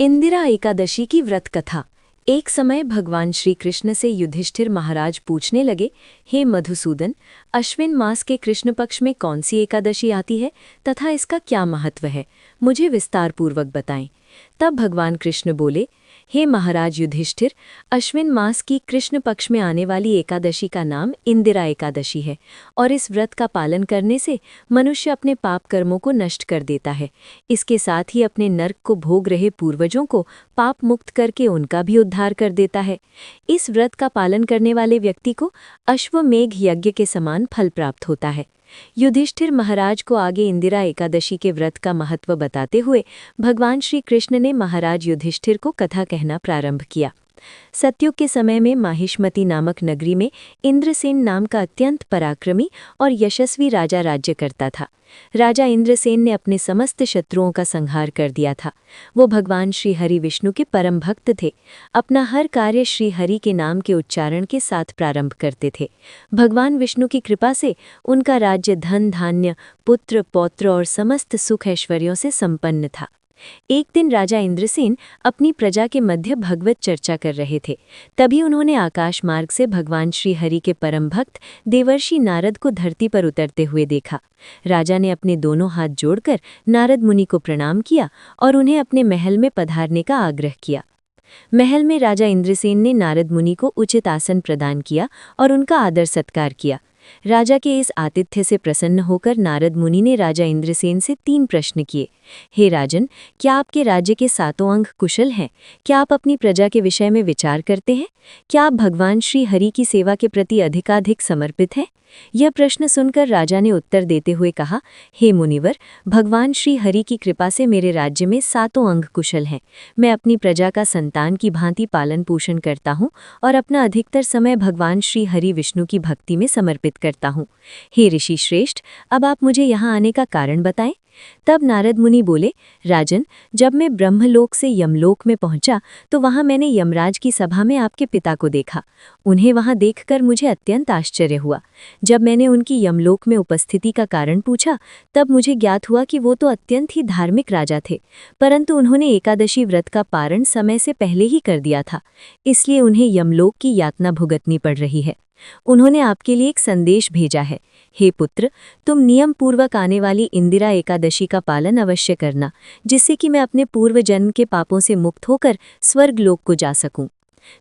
इंदिरा एकादशी की व्रत कथा। एक समय भगवान श्री कृष्ण से युधिष्ठिर महाराज पूछने लगे, हे मधुसूदन, अश्विन मास के कृष्ण पक्ष में कौन सी एकादशी आती है तथा इसका क्या महत्व है, मुझे विस्तारपूर्वक बताएं। तब भगवान कृष्ण बोले, हे महाराज युधिष्ठिर, अश्विन मास की कृष्ण पक्ष में आने वाली एकादशी का नाम इंदिरा एकादशी है और इस व्रत का पालन करने से मनुष्य अपने पाप कर्मों को नष्ट कर देता है। इसके साथ ही अपने नर्क को भोग रहे पूर्वजों को पाप मुक्त करके उनका भी उद्धार कर देता है। इस व्रत का पालन करने वाले व्यक्ति को अश्वमेघ यज्ञ के समान फल प्राप्त होता है। युधिष्ठिर महाराज को आगे इंदिरा एकादशी के व्रत का महत्व बताते हुए भगवान श्री कृष्ण ने महाराज युधिष्ठिर को कथा कहना प्रारंभ किया। सतयुग के समय में माहिष्मति नामक नगरी में इंद्रसेन नाम का अत्यंत पराक्रमी और यशस्वी राजा राज्य करता था। राजा इंद्रसेन ने अपने समस्त शत्रुओं का संहार कर दिया था। वो भगवान श्री हरि विष्णु के परम भक्त थे। अपना हर कार्य श्री हरि के नाम के उच्चारण के साथ प्रारंभ करते थे। भगवान विष्णु की कृपा से उनका राज्य धन धान्य, पुत्र पौत्र और समस्त सुख ऐश्वर्यों से संपन्न था। एक दिन राजा इंद्रसेन अपनी प्रजा के मध्य भगवत चर्चा कर रहे थे। तभी उन्होंने आकाश मार्ग से भगवान श्री हरि के परम भक्त देवर्षि नारद को धरती पर उतरते हुए देखा। राजा ने अपने दोनों हाथ जोड़कर नारद मुनि को प्रणाम किया और उन्हें अपने महल में पधारने का आग्रह किया। महल में राजा इंद्रसेन ने नारद मुनि को उचित आसन प्रदान किया और उनका आदर सत्कार किया। राजा के इस आतिथ्य से प्रसन्न होकर नारद मुनि ने राजा इंद्रसेन से 3 प्रश्न किए। हे राजन, क्या आपके राज्य के 7 अंग कुशल हैं? क्या आप अपनी प्रजा के विषय में विचार करते हैं? क्या आप भगवान श्री हरि की सेवा के प्रति अधिकाधिक समर्पित हैं? यह प्रश्न सुनकर राजा ने उत्तर देते हुए कहा, हे मुनिवर, भगवान श्री हरि की कृपा से मेरे राज्य में 7 अंग कुशल हैं। मैं अपनी प्रजा का संतान की भांति पालन पोषण करता हूँ और अपना अधिकतर समय भगवान श्री हरि विष्णु की भक्ति में समर्पित करता हूँ। हे ऋषि श्रेष्ठ, अब आप मुझे यहाँ आने का कारण बताएं। तब नारद मुनि बोले, राजन, जब मैं ब्रह्मलोक से यमलोक में पहुंचा तो वहां मैंने यमराज की सभा में आपके पिता को देखा। उन्हें वहां देखकर मुझे अत्यंत आश्चर्य हुआ। जब मैंने उनकी यमलोक में उपस्थिति का कारण पूछा तब मुझे ज्ञात हुआ कि वो तो अत्यंत ही धार्मिक राजा थे, परंतु उन्होंने एकादशी व्रत का पारण समय से पहले ही कर दिया था, इसलिए उन्हें यमलोक की यातना भुगतनी पड़ रही है। उन्होंने आपके लिए एक संदेश भेजा है। हे पुत्र, तुम नियम पूर्वक आने वाली इंदिरा एकादशी का पालन अवश्य करना, जिससे कि मैं अपने पूर्व जन्म के पापों से मुक्त होकर स्वर्ग लोक को जा सकूं।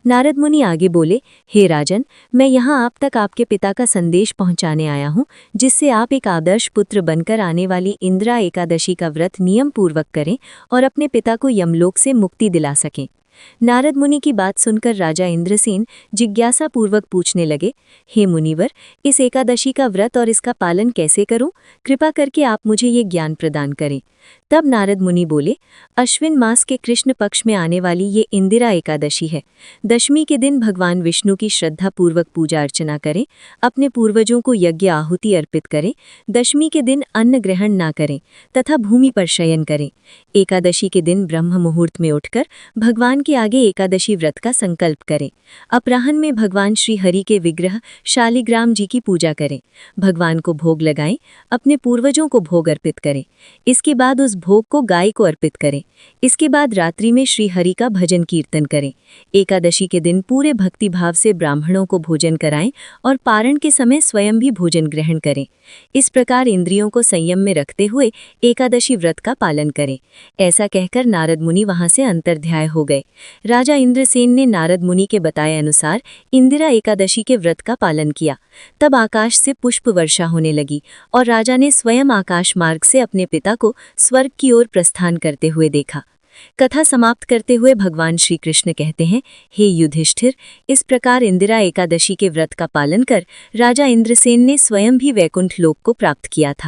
नारद मुनि आगे बोले, हे राजन, मैं यहाँ आप तक आपके पिता का संदेश पहुँचाने आया हूँ, जिससे आप एक आदर्श पुत्र बनकर आने वाली इंदिरा एकादशी का व्रत नियम पूर्वक करें और अपने पिता को यमलोक से मुक्ति दिला सकें। नारद मुनि की बात सुनकर राजा इंद्रसेन जिज्ञासापूर्वक पूछने लगे, हे मुनिवर, इस एकादशी का व्रत और इसका पालन कैसे करूं? कृपा करके आप मुझे ये ज्ञान प्रदान करें। तब नारद मुनि बोले, अश्विन मास के कृष्ण पक्ष में आने वाली ये इंदिरा एकादशी है। दशमी के दिन भगवान विष्णु की श्रद्धापूर्वक पूजा अर्चना करें, अपने पूर्वजों को यज्ञ आहुति अर्पित करें, दशमी के दिन अन्न ग्रहण ना करें तथा भूमि पर शयन करें। एकादशी के दिन ब्रह्म मुहूर्त में उठकर भगवान के आगे एकादशी व्रत का संकल्प करें। अपराह्न में भगवान श्री हरि के विग्रह शालिग्राम जी की पूजा करें, भगवान को भोग लगाएं, अपने पूर्वजों को भोग अर्पित करें। इसके बाद उस भोग को गाय को अर्पित करें। इसके बाद रात्रि में श्री हरि का भजन कीर्तन करें। एकादशी के दिन पूरे भक्ति भाव से ब्राह्मणों को भोजन कराएं और पारण के समय स्वयं भी भोजन ग्रहण करें। इस प्रकार इंद्रियों को संयम में रखते हुए एकादशी व्रत का पालन करें। ऐसा कहकर नारद मुनि वहां से अंतर्ध्याय हो गए। राजा इंद्रसेन ने नारद मुनि के बताए अनुसार इंदिरा एकादशी के व्रत का पालन किया। तब आकाश से पुष्प वर्षा होने लगी और राजा ने स्वयं आकाश मार्ग से अपने पिता को स्वर्ग की ओर प्रस्थान करते हुए देखा। कथा समाप्त करते हुए भगवान श्री कृष्ण कहते हैं, हे युधिष्ठिर, इस प्रकार इंदिरा एकादशी के व्रत का पालन कर राजा इंद्रसेन ने स्वयं भी वैकुंठ लोक को प्राप्त किया था।